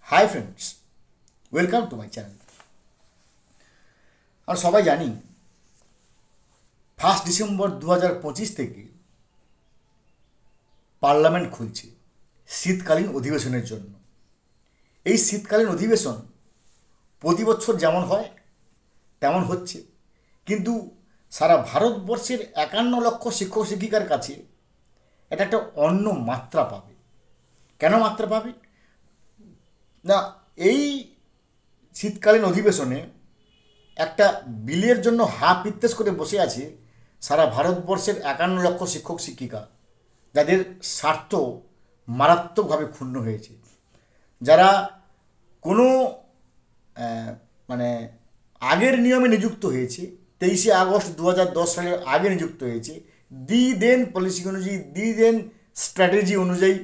Hi friends, welcome to my channel. আমরা সবাই জানি 1 ডিসেম্বর 2025 থেকে পার্লামেন্ট খুলছে শীতকালীন অধিবেশনের জন্য। এই শীতকালীন অধিবেশন প্রতি বছর যেমন হয় তেমন হচ্ছে, কিন্তু সারা ভারতবর্ষের 51 লক্ষ শিক্ষক শিক্ষিকার কাছে এটা একটা অন্য মাত্রা পাবে। কেন মাত্রা পাবে না, এই শীতকালীন অধিবেশনে একটা বিলের জন্য হাফ ইত্তেস করে বসে আছে সারা ভারতবর্ষের 51 লক্ষ শিক্ষক শিক্ষিকা, যাদের স্বার্থ মারাত্মকভাবে ক্ষুণ্ণ হয়েছে, যারা কোনো মানে আগের নিয়মে নিযুক্ত হয়েছে। 23শে আগস্ট 2010 সালের আগে নিযুক্ত হয়েছে, দি দেন পলিসি অনুযায়ী, দি দেন স্ট্র্যাটেজি অনুযায়ী,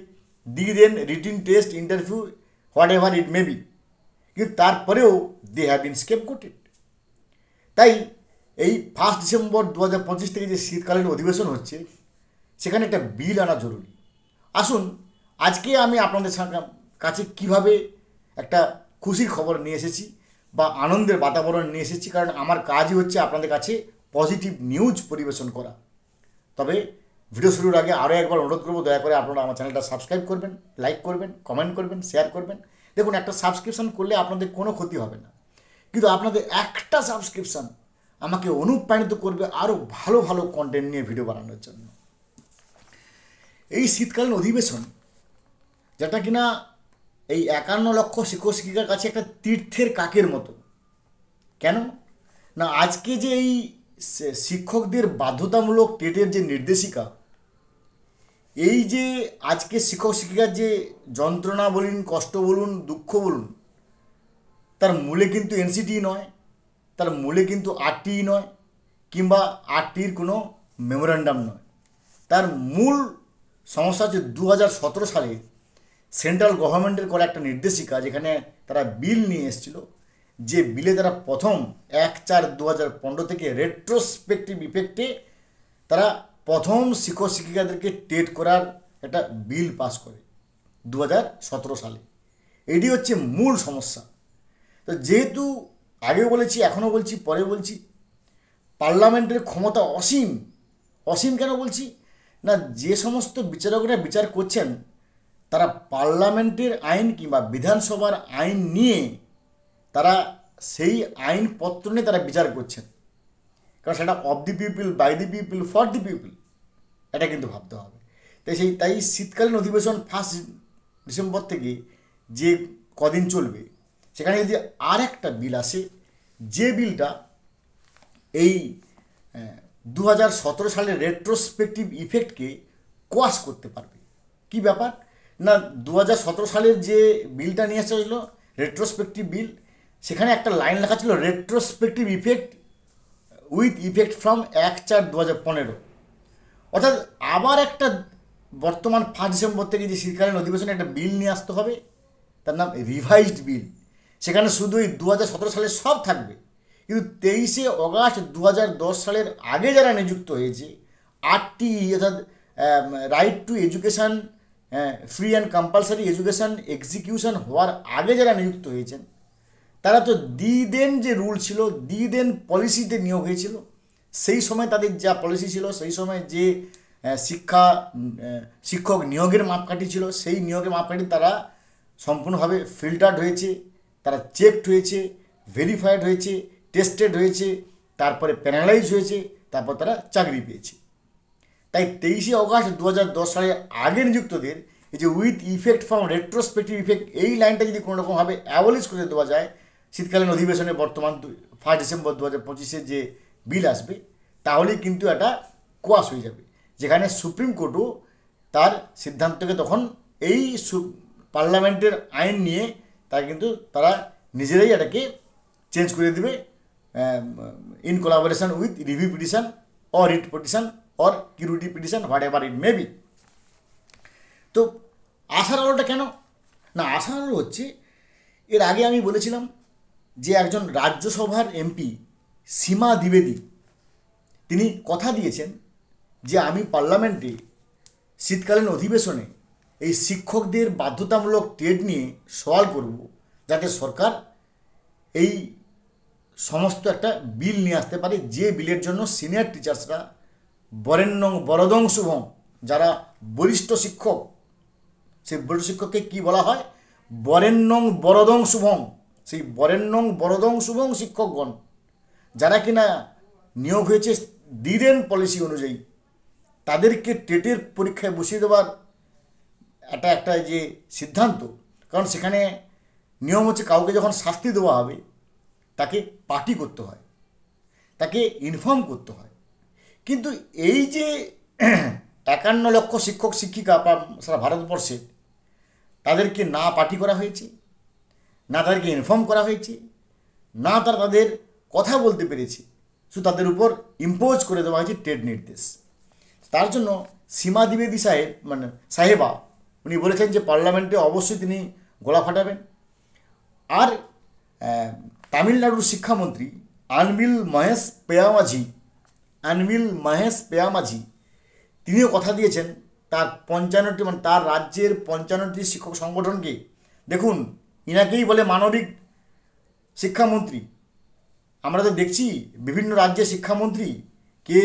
the then written test interview whatever it may be, কিন্তু তারপরেও দে হ্যাভ বিন স্কেপগোটেড। তাই এই 1 ডিসেম্বর 2025 থেকে যে শীতকালীন অধিবেশন হচ্ছে, সেখানে একটা বিল আনা জরুরি। আসুন আজকে আমি আপনাদের কাছে কিভাবে একটা খুশির খবর নিয়ে এসেছি বা আনন্দের বাতাবরণ নিয়ে এসেছি, কারণ আমার কাজই হচ্ছে আপনাদের কাছে পজিটিভ নিউজ পরিবেশন করা। তবে ভিডিও শুরুর আগে আরও একবার অনুরোধ করবো, দয়া করে আপনারা আমার চ্যানেলটা সাবস্ক্রাইব করবেন, লাইক করবেন, কমেন্ট করবেন, শেয়ার করবেন। দেখুন, একটা সাবস্ক্রিপশান করলে আপনাদের কোনো ক্ষতি হবে না, কিন্তু আপনাদের একটা সাবস্ক্রিপশান আমাকে অনুপ্রাণিত করবে আরও ভালো ভালো কন্টেন্ট নিয়ে ভিডিও বানানোর জন্য। এই শীতকালীন অধিবেশন, যেটা কিনা এই 51 লক্ষ শিক্ষক শিক্ষিকার কাছে একটা তীর্থের কাকের মতো। কেন না, আজকে যে এই শিক্ষকদের বাধ্যতামূলক টেটের যে নির্দেশিকা, এই যে আজকে শিক্ষক শিক্ষিকার যে যন্ত্রণা বলুন, কষ্ট বলুন, দুঃখ বলুন, তার মূলে কিন্তু এনসিটি নয়, তার মূলে কিন্তু আরটি নয়, কিংবা আরটির কোনো মেমোরেন্ডাম নয়। তার মূল সমস্যা হচ্ছে 2017 সালে সেন্ট্রাল গভর্নমেন্টের করা একটা নির্দেশিকা, যেখানে তারা বিল নিয়ে এসেছিল, যে বিলে তারা প্রথম 1/4/2015 থেকে রেট্রোস্পেক্টিভ ইফেক্টে তারা প্রথম শিক্ষক শিক্ষিকাদেরকে টেট করার একটা বিল পাস করে 2017 সালে। এটি হচ্ছে মূল সমস্যা। তো যেহেতু আগেও বলেছি, এখনও বলছি, পরে বলছি, পার্লামেন্টের ক্ষমতা অসীম। অসীম কেন বলছি না, যে সমস্ত বিচারকরা বিচার করছেন, তারা পার্লামেন্টের আইন কিংবা বিধানসভার আইন নিয়ে তারা সেই আইনপত্র নিয়ে তারা বিচার করছেন, কারণ সেটা of the people, by the people, for the people, এটা কিন্তু ভাবতে হবে। তাই শীতকালীন অধিবেশন 1 ডিসেম্বর থেকে যে কদিন চলবে, সেখানে যদি আর একটা বিল আসে, যে বিলটা এই 2017 সালের রেট্রোস্পেক্টিভ ইফেক্টকে কোয়াশ করতে পারবে। কি ব্যাপার না, 2017 সালের যে বিলটা নিয়ে আসা হয়েছিল রেট্রোস্পেক্টিভ বিল, সেখানে একটা লাইন লেখা ছিল retrospective effect with effect from 1/4/2015। অর্থাৎ আবার একটা বর্তমান 1 ডিসেম্বর থেকে যে শীতকালীন অধিবেশনে একটা বিল নিয়ে আসতে হবে, তার নাম রিভাইজড বিল। সেখানে শুধু এই 2017 সালের সব থাকবে, কিন্তু 23শে অগাস্ট 2010 সালের আগে যারা নিযুক্ত হয়েছে, আরটি অর্থাৎ right two education, free and compulsory education execution হওয়ার আগে যারা নিযুক্ত হয়েছেন, তারা তো দি দেন যে রুল ছিল, দি দেন পলিসিতে নিয়োগ হয়েছিল, সেই সময় তাদের যা পলিসি ছিল, সেই সময় যে শিক্ষক নিয়োগের মাপকাঠি ছিল, সেই নিয়োগের মাপকাঠি তারা সম্পূর্ণভাবে ফিল্টার্ড হয়েছে, তারা চেকড হয়েছে, ভেরিফাইড হয়েছে, টেস্টেড হয়েছে, তারপরে প্যানালাইজ হয়েছে, তারপর তারা চাকরি পেয়েছে। তাই 23শে অগাস্ট 2010 সালের আগে নিযুক্তদের এই যে with effect from retrospective effect, এই লাইনটা যদি কোনো রকমভাবে অ্যাবলিশ করে দেওয়া যায়, শীতকালীন অধিবেশনে বর্তমান 1 ডিসেম্বর 2025-এ যে বিল আসবে, তাহলেই কিন্তু এটা কোয়াশ হয়ে যাবে, যেখানে সুপ্রিম কোর্টও তার সিদ্ধান্তকে তখন এই পার্লামেন্টের আইন নিয়ে তারা নিজেরাই এটাকে চেঞ্জ করে দেবে, in collaboration with review petition or writ petition or curative petition, whatever it may be. তো আশার আলোটা কেন না, আশার আলো হচ্ছে, এর আগে আমি বলেছিলাম যে একজন রাজ্যসভার এমপি সীমা দ্বিবেদী, তিনি কথা দিয়েছেন যে আমি পার্লামেন্টে শীতকালীন অধিবেশনে এই শিক্ষকদের বাধ্যতামূলক টেট নিয়ে সওয়াল করব, যাতে সরকার এই সমস্ত একটা বিল নিয়ে আসতে পারে, যে বিলের জন্য সিনিয়র টিচার্সরা বরেণ্যং বরদং শুভং, যারা বরিষ্ঠ শিক্ষক, সেই বরিষ্ঠ শিক্ষককে কী বলা হয়? বরেণ্যং বরদং শুভং। সেই বরেণ্যং বরদং শুভং শিক্ষকগণ, যারা কিনা নিয়োগ হয়েছে দিরেন পলিসি অনুযায়ী, তাদেরকে টেটের পরীক্ষায় বসিয়ে দেওয়ার একটা যে সিদ্ধান্ত, কারণ সেখানে নিয়ম হচ্ছে কাউকে যখন শাস্তি দেওয়া হবে তাকে পার্টি করতে হয়, তাকে ইনফর্ম করতে হয়। কিন্তু এই যে 51 লক্ষ শিক্ষক শিক্ষিকা সারা ভারতবর্ষে, তাদেরকে না পার্টি করা হয়েছে, না তাদেরকে ইনফর্ম করা হয়েছে, না তারা তাদের কথা বলতে পেরেছে, শুধু তাদের উপর ইম্পোজ করে দেওয়া হয়েছে টেট নির্দেশ। তার জন্য সীমা দ্বিবেদী সাহেবা উনি বলেছেন যে পার্লামেন্টে অবশ্যই তিনি গলা ফাটাবেন। আর তামিলনাড়ুর শিক্ষামন্ত্রী আনবিল মহেশ পেয়ামাঝি তিনিও কথা দিয়েছেন তার 55টি তার রাজ্যের 55টি শিক্ষক সংগঠনকে। দেখুন, ইনাকেই বলে মানবিক শিক্ষামন্ত্রী। আমরা তো দেখছি বিভিন্ন রাজ্যের শিক্ষামন্ত্রী কে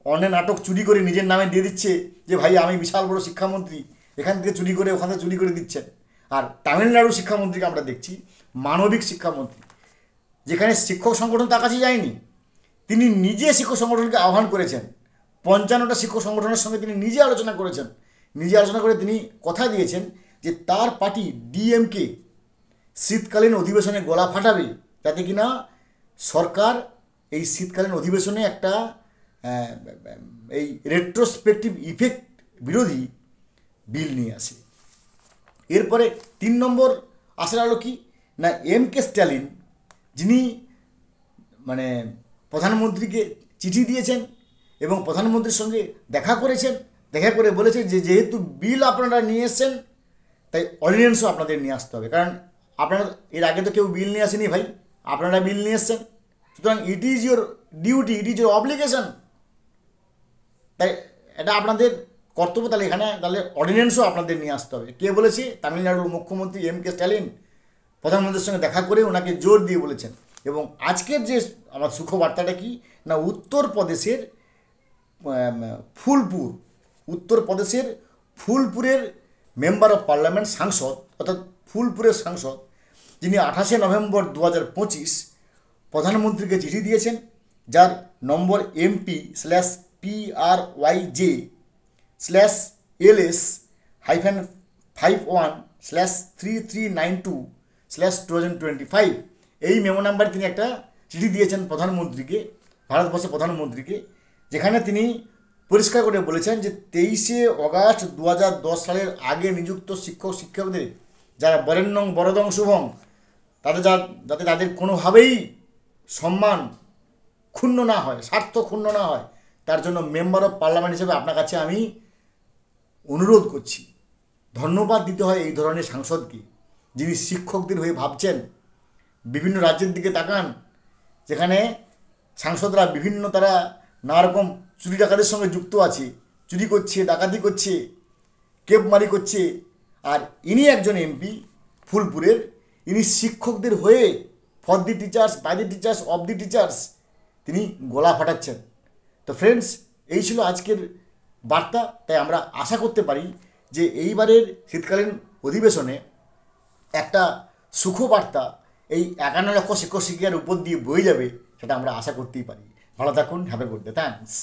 অন্যের নাটক চুরি করে নিজের নামে দিয়ে দিচ্ছে যে ভাই আমি বিশাল বড় শিক্ষামন্ত্রী, এখান থেকে চুরি করে ওখান থেকে চুরি করে দিচ্ছেন। আর তামিলনাড়ুর শিক্ষামন্ত্রীকে আমরা দেখছি মানবিক শিক্ষামন্ত্রী, যেখানে শিক্ষক সংগঠন তার কাছে যায়নি, তিনি নিজে শিক্ষক সংগঠনকে আহ্বান করেছেন। 55টা শিক্ষক সংগঠনের সঙ্গে তিনি নিজে আলোচনা করেছেন। নিজে আলোচনা করে তিনি কথা দিয়েছেন যে তার পার্টি ডিএমকে শীতকালীন অধিবেশনে গলা ফাটাবে, যাতে কিনা সরকার এই শীতকালীন অধিবেশনে একটা এই রেট্রোস্পেকটিভ ইফেক্ট বিরোধী বিল নিয়ে আসে। এরপরে 3 নম্বর আসার আলো কি না, এম.কে. স্ট্যালিন, যিনি প্রধানমন্ত্রীকে চিঠি দিয়েছেন এবং প্রধানমন্ত্রীর সঙ্গে দেখা করেছেন, দেখা করে বলেছেন যে যেহেতু বিল আপনারা নিয়ে এসছেন, তাই অর্ডিন্যান্সও আপনাদের নিয়ে আসতে হবে, কারণ আপনারা এর আগে তো কেউ বিল নিয়ে আসেনি ভাই, আপনারা বিল নিয়ে এসছেন, সুতরাং it is your duty, it is your obligation, তাই এটা আপনাদের কর্তব্য। তাহলে অর্ডিন্যান্সও আপনাদের নিয়ে আসতে হবে। কে বলেছে? তামিলনাড়ুর মুখ্যমন্ত্রী এম.কে. স্ট্যালিন প্রধানমন্ত্রীর সঙ্গে দেখা করে ওনাকে জোর দিয়ে বলেছেন। এবং আজকের যে আমার সুখবার্তাটা কি না, উত্তরপ্রদেশের ফুলপুরের মেম্বার অফ পার্লামেন্ট সাংসদ, অর্থাৎ ফুলপুরের সাংসদ, যিনি 28 নভেম্বর 2025 প্রধানমন্ত্রীকে চিঠি দিয়েছেন, যার নম্বর MP/YJ/PRYJ/51/3392/2025। এই মেমো নাম্বারে তিনি একটা চিঠি দিয়েছেন প্রধানমন্ত্রীকে, ভারতবর্ষের প্রধানমন্ত্রীকে, যেখানে তিনি পরিষ্কার করে বলেছেন যে 23 অগাস্ট 2010 সালের আগে নিযুক্ত শিক্ষকদের যারা বরেণ্যং বরদং শুভং, যাতে তাদের কোনোভাবেই সম্মান ক্ষুণ্ণ না হয়, স্বার্থ ক্ষুণ্ণ না হয়, তার জন্য মেম্বার অফ পার্লামেন্ট হিসেবে আপনার কাছে আমি অনুরোধ করছি। ধন্যবাদ দিতে হয় এই ধরনের সাংসদকে, যিনি শিক্ষকদের হয়ে ভাবছেন। বিভিন্ন রাজ্যের দিকে তাকান, যেখানে সাংসদরা তারা নানা রকম চুরি ডাকাতের সঙ্গে যুক্ত আছে, চুরি করছে, ডাকাতি করছে, কেপমারি করছে, আর ইনি একজন এমপি ফুলপুরের, ইনি শিক্ষকদের হয়ে for the teachers, by the teachers, of the teachers তিনি গলা ফাটাচ্ছেন। তো ফ্রেন্ডস, এই ছিল আজকের বার্তা। তাই আমরা আশা করতে পারি যে এইবারের শীতকালীন অধিবেশনে একটা সুখবার্তা এই 51 লক্ষ শিক্ষক শিক্ষিকার উপর দিয়ে বয়ে যাবে, সেটা আমরা আশা করতেই পারি। ভালো থাকুন, have a good day, thanks.